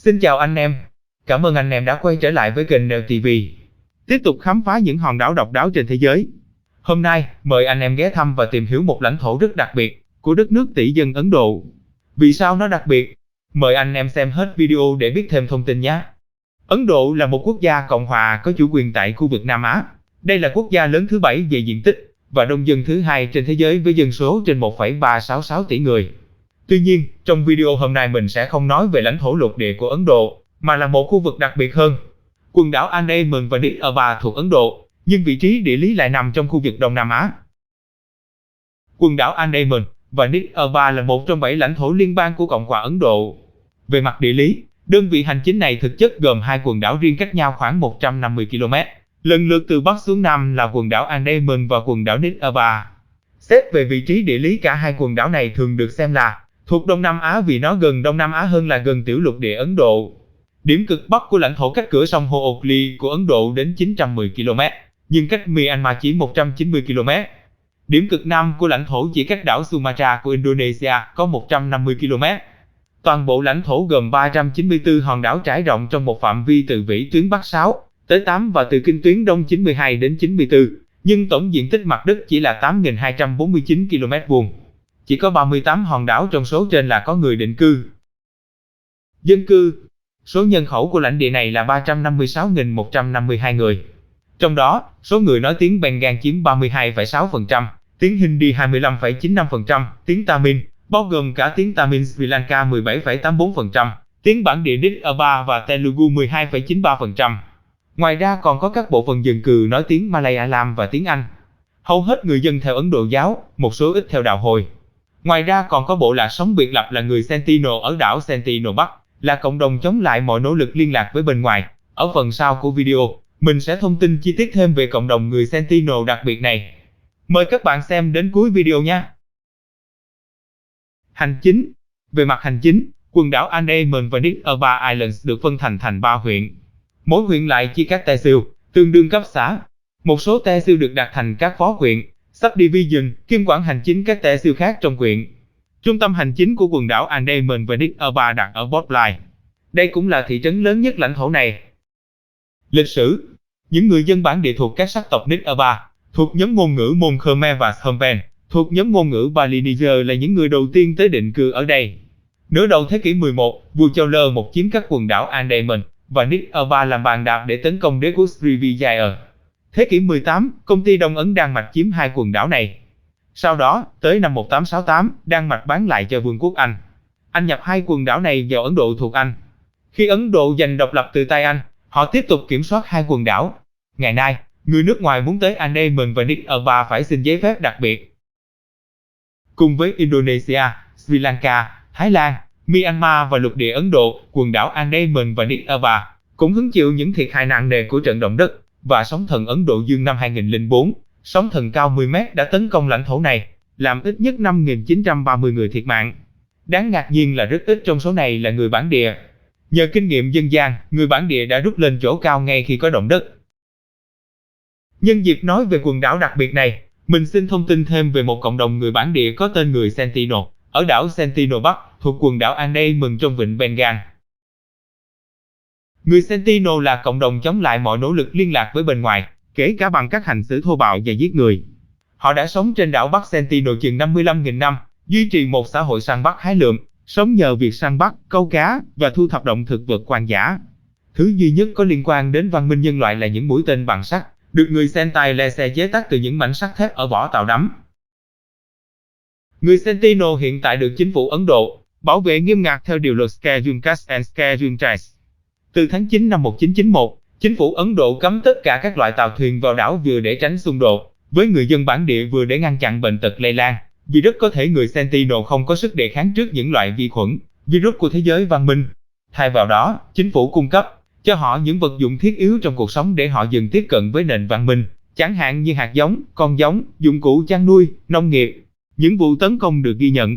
Xin chào anh em. Cảm ơn anh em đã quay trở lại với kênh Neo TV. Tiếp tục khám phá những hòn đảo độc đáo trên thế giới. Hôm nay, mời anh em ghé thăm và tìm hiểu một lãnh thổ rất đặc biệt của đất nước tỷ dân Ấn Độ. Vì sao nó đặc biệt? Mời anh em xem hết video để biết thêm thông tin nhé. Ấn Độ là một quốc gia cộng hòa có chủ quyền tại khu vực Nam Á. Đây là quốc gia lớn thứ 7 về diện tích và đông dân thứ hai trên thế giới với dân số trên 1,366 tỷ người. Tuy nhiên, trong video hôm nay mình sẽ không nói về lãnh thổ lục địa của Ấn Độ, mà là một khu vực đặc biệt hơn. Quần đảo Andaman và Nicobar thuộc Ấn Độ, nhưng vị trí địa lý lại nằm trong khu vực Đông Nam Á. Quần đảo Andaman và Nicobar là một trong 7 lãnh thổ liên bang của Cộng hòa Ấn Độ. Về mặt địa lý, đơn vị hành chính này thực chất gồm hai quần đảo riêng cách nhau khoảng 150 km, lần lượt từ Bắc xuống Nam là quần đảo Andaman và quần đảo Nicobar. Xét về vị trí địa lý, cả hai quần đảo này thường được xem là thuộc Đông Nam Á vì nó gần Đông Nam Á hơn là gần tiểu lục địa Ấn Độ. Điểm cực bắc của lãnh thổ cách cửa sông Hooghly của Ấn Độ đến 910 km, nhưng cách Myanmar chỉ 190 km. Điểm cực nam của lãnh thổ chỉ cách đảo Sumatra của Indonesia có 150 km. Toàn bộ lãnh thổ gồm 394 hòn đảo trải rộng trong một phạm vi từ vĩ tuyến Bắc 6 tới 8 và từ kinh tuyến Đông 92 đến 94, nhưng tổng diện tích mặt đất chỉ là 8.249 km². Chỉ có 38 hòn đảo trong số trên là có người định cư. Dân cư. Số nhân khẩu của lãnh địa này là 356.152 người. Trong đó, số người nói tiếng Bengal chiếm 32,6%, tiếng Hindi 25,95%, tiếng Tamil, bao gồm cả tiếng Tamil Sri Lanka 17,84%, tiếng bản địa Nicobar và Telugu 12,93%. Ngoài ra còn có các bộ phận dân cư nói tiếng Malayalam và tiếng Anh. Hầu hết người dân theo Ấn Độ giáo, một số ít theo đạo Hồi. Ngoài ra còn có bộ lạc sống biệt lập là người Sentinel ở đảo Sentinel Bắc, là cộng đồng chống lại mọi nỗ lực liên lạc với bên ngoài. Ở phần sau của video, mình sẽ thông tin chi tiết thêm về cộng đồng người Sentinel đặc biệt này. Mời các bạn xem đến cuối video nha. Hành chính. Về mặt hành chính, quần đảo Andaman và Nicobar Islands được phân thành 3 huyện. Mỗi huyện lại chia các tehsil, tương đương cấp xã. Một số tehsil được đặt thành các phó huyện, subdivision, kiêm quản hành chính các tehsil khác trong huyện. Trung tâm hành chính của quần đảo Andaman và Nicobar đặt ở Port Blair. Đây cũng là thị trấn lớn nhất lãnh thổ này. Lịch sử. Những người dân bản địa thuộc các sắc tộc Nicobar, thuộc nhóm ngôn ngữ Mon Khmer và Stompen, thuộc nhóm ngôn ngữ Balinese là những người đầu tiên tới định cư ở đây. Nửa đầu thế kỷ 11, vua Charles I chiếm các quần đảo Andaman và Nicobar làm bàn đạp để tấn công đế quốc Srivijaya. Thế kỷ 18, công ty Đông Ấn Đan Mạch chiếm hai quần đảo này. Sau đó, tới năm 1868, Đan Mạch bán lại cho Vương quốc Anh. Anh nhập hai quần đảo này vào Ấn Độ thuộc Anh. Khi Ấn Độ giành độc lập từ tay Anh, họ tiếp tục kiểm soát hai quần đảo. Ngày nay, người nước ngoài muốn tới Andaman và Nicobar phải xin giấy phép đặc biệt. Cùng với Indonesia, Sri Lanka, Thái Lan, Myanmar và lục địa Ấn Độ, quần đảo Andaman và Nicobar cũng hứng chịu những thiệt hại nặng nề của trận động đất và sóng thần Ấn Độ Dương năm 2004. Sóng thần cao 10 mét đã tấn công lãnh thổ này, làm ít nhất 5.930 người thiệt mạng. Đáng ngạc nhiên là rất ít trong số này là người bản địa. Nhờ kinh nghiệm dân gian, người bản địa đã rút lên chỗ cao ngay khi có động đất. Nhân dịp nói về quần đảo đặc biệt này, mình xin thông tin thêm về một cộng đồng người bản địa có tên người Sentinel, ở đảo Sentinel Bắc, thuộc quần đảo Andaman trong vịnh Bengal. Người Sentinel là cộng đồng chống lại mọi nỗ lực liên lạc với bên ngoài, kể cả bằng cách hành xử thô bạo và giết người. Họ đã sống trên đảo Bắc Sentinel chừng 55.000 năm, duy trì một xã hội săn bắt hái lượm, sống nhờ việc săn bắt, câu cá và thu thập động thực vật hoang dã. Thứ duy nhất có liên quan đến văn minh nhân loại là những mũi tên bằng sắt, được người Sentinel chế tác từ những mảnh sắt thép ở vỏ tàu đắm. Người Sentinel hiện tại được chính phủ Ấn Độ bảo vệ nghiêm ngặt theo điều luật Schedule Caste and Schedule Tribes. Từ tháng 9 năm 1991, chính phủ Ấn Độ cấm tất cả các loại tàu thuyền vào đảo vừa để tránh xung đột với người dân bản địa vừa để ngăn chặn bệnh tật lây lan, vì rất có thể người Sentinel không có sức đề kháng trước những loại vi khuẩn, virus của thế giới văn minh. Thay vào đó, chính phủ cung cấp cho họ những vật dụng thiết yếu trong cuộc sống để họ dần tiếp cận với nền văn minh, chẳng hạn như hạt giống, con giống, dụng cụ chăn nuôi, nông nghiệp. Những vụ tấn công được ghi nhận.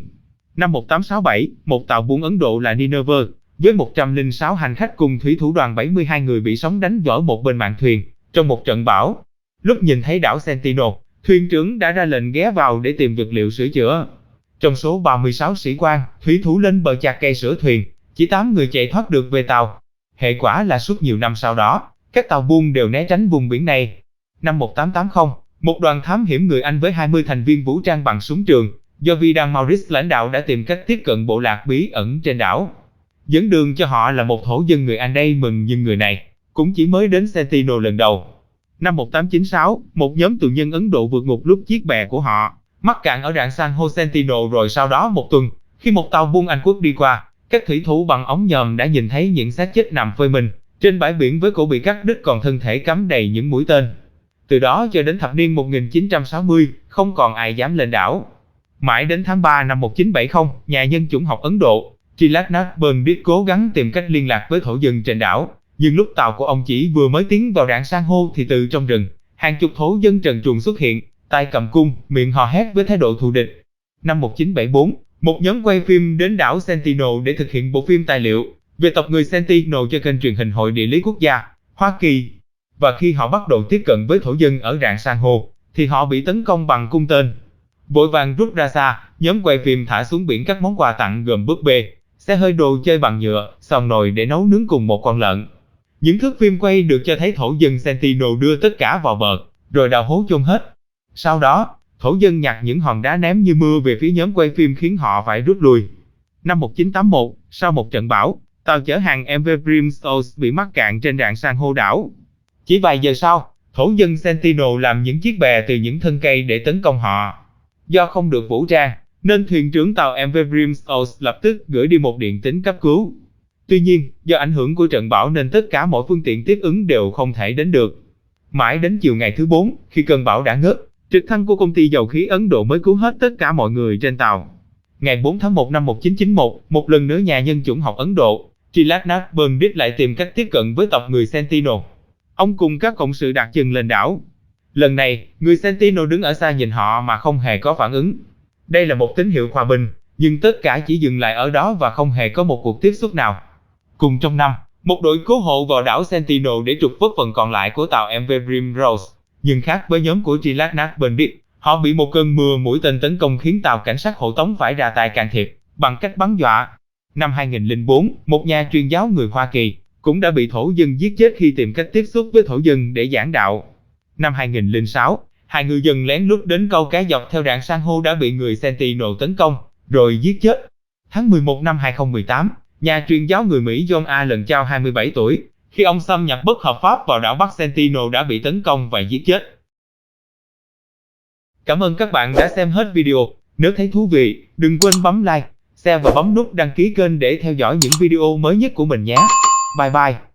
Năm 1867, một tàu buôn Ấn Độ là Nineveh, với 106 hành khách cùng thủy thủ đoàn 72 người bị sóng đánh vỡ một bên mạn thuyền, trong một trận bão. Lúc nhìn thấy đảo Sentinel, thuyền trưởng đã ra lệnh ghé vào để tìm vật liệu sửa chữa. Trong số 36 sĩ quan, thủy thủ lên bờ chặt cây sửa thuyền, chỉ 8 người chạy thoát được về tàu. Hệ quả là suốt nhiều năm sau đó, các tàu buôn đều né tránh vùng biển này. Năm 1880, một đoàn thám hiểm người Anh với 20 thành viên vũ trang bằng súng trường, do Vidal Maurice lãnh đạo đã tìm cách tiếp cận bộ lạc bí ẩn trên đảo. Dẫn đường cho họ là một thổ dân người Anh Damon, nhưng người này cũng chỉ mới đến Sentinel lần đầu. Năm 1896, một nhóm tù nhân Ấn Độ vượt ngục lúc chiếc bè của họ mắc cạn ở rạn san hô Sentinel, rồi sau đó một tuần, khi một tàu buôn Anh quốc đi qua, các thủy thủ bằng ống nhòm đã nhìn thấy những xác chết nằm phơi mình trên bãi biển với cổ bị cắt đứt, còn thân thể cắm đầy những mũi tên. Từ đó cho đến thập niên 1960, không còn ai dám lên đảo. Mãi đến tháng 3 năm 1970, nhà nhân chủng học Ấn Độ Trilatnath Pandit cố gắng tìm cách liên lạc với thổ dân trên đảo, nhưng lúc tàu của ông chỉ vừa mới tiến vào rạn san hô thì từ trong rừng, hàng chục thổ dân trần truồng xuất hiện, tay cầm cung, miệng hò hét với thái độ thù địch. Năm 1974, một nhóm quay phim đến đảo Sentinel để thực hiện bộ phim tài liệu về tộc người Sentinel cho kênh truyền hình Hội Địa lý Quốc gia, Hoa Kỳ. Và khi họ bắt đầu tiếp cận với thổ dân ở rạn san hô, thì họ bị tấn công bằng cung tên. Vội vàng rút ra xa, nhóm quay phim thả xuống biển các món quà tặng gồm búp bê, xe hơi, đồ chơi bằng nhựa, xào nồi để nấu nướng cùng một con lợn. Những thước phim quay được cho thấy thổ dân Sentinel đưa tất cả vào bờ, rồi đào hố chôn hết. Sau đó, thổ dân nhặt những hòn đá ném như mưa về phía nhóm quay phim khiến họ phải rút lui. Năm 1981, sau một trận bão, tàu chở hàng MV Brimstone bị mắc cạn trên rạn san hô đảo. Chỉ vài giờ sau, thổ dân Sentinel làm những chiếc bè từ những thân cây để tấn công họ. Do không được vũ trang, nên thuyền trưởng tàu MV Brimstone lập tức gửi đi một điện tín cấp cứu. Tuy nhiên, do ảnh hưởng của trận bão nên tất cả mọi phương tiện tiếp ứng đều không thể đến được. Mãi đến chiều ngày thứ 4, khi cơn bão đã ngớt, trực thăng của công ty dầu khí Ấn Độ mới cứu hết tất cả mọi người trên tàu. Ngày 4 tháng 1 năm 1991, một lần nữa nhà nhân chủng học Ấn Độ Trilatnath Pandit lại tìm cách tiếp cận với tộc người Sentinel. Ông cùng các cộng sự đặt chân lên đảo. Lần này, người Sentinel đứng ở xa nhìn họ mà không hề có phản ứng. Đây là một tín hiệu hòa bình, nhưng tất cả chỉ dừng lại ở đó và không hề có một cuộc tiếp xúc nào. Cùng trong năm, một đội cứu hộ vào đảo Sentinel để trục vớt phần còn lại của tàu MV Primrose. Nhưng khác với nhóm của Trilatnath Pandit, họ bị một cơn mưa mũi tên tấn công khiến tàu cảnh sát hộ tống phải ra tay can thiệp bằng cách bắn dọa. Năm 2004, một nhà truyền giáo người Hoa Kỳ cũng đã bị thổ dân giết chết khi tìm cách tiếp xúc với thổ dân để giảng đạo. Năm 2006, hai ngư dân lén lút đến câu cá dọc theo rạn san hô đã bị người Sentinel tấn công, rồi giết chết. Tháng 11 năm 2018, nhà truyền giáo người Mỹ John Allen Chau 27 tuổi, khi ông xâm nhập bất hợp pháp vào đảo Bắc Sentinel đã bị tấn công và giết chết. Cảm ơn các bạn đã xem hết video. Nếu thấy thú vị, đừng quên bấm like, share và bấm nút đăng ký kênh để theo dõi những video mới nhất của mình nhé. Bye bye.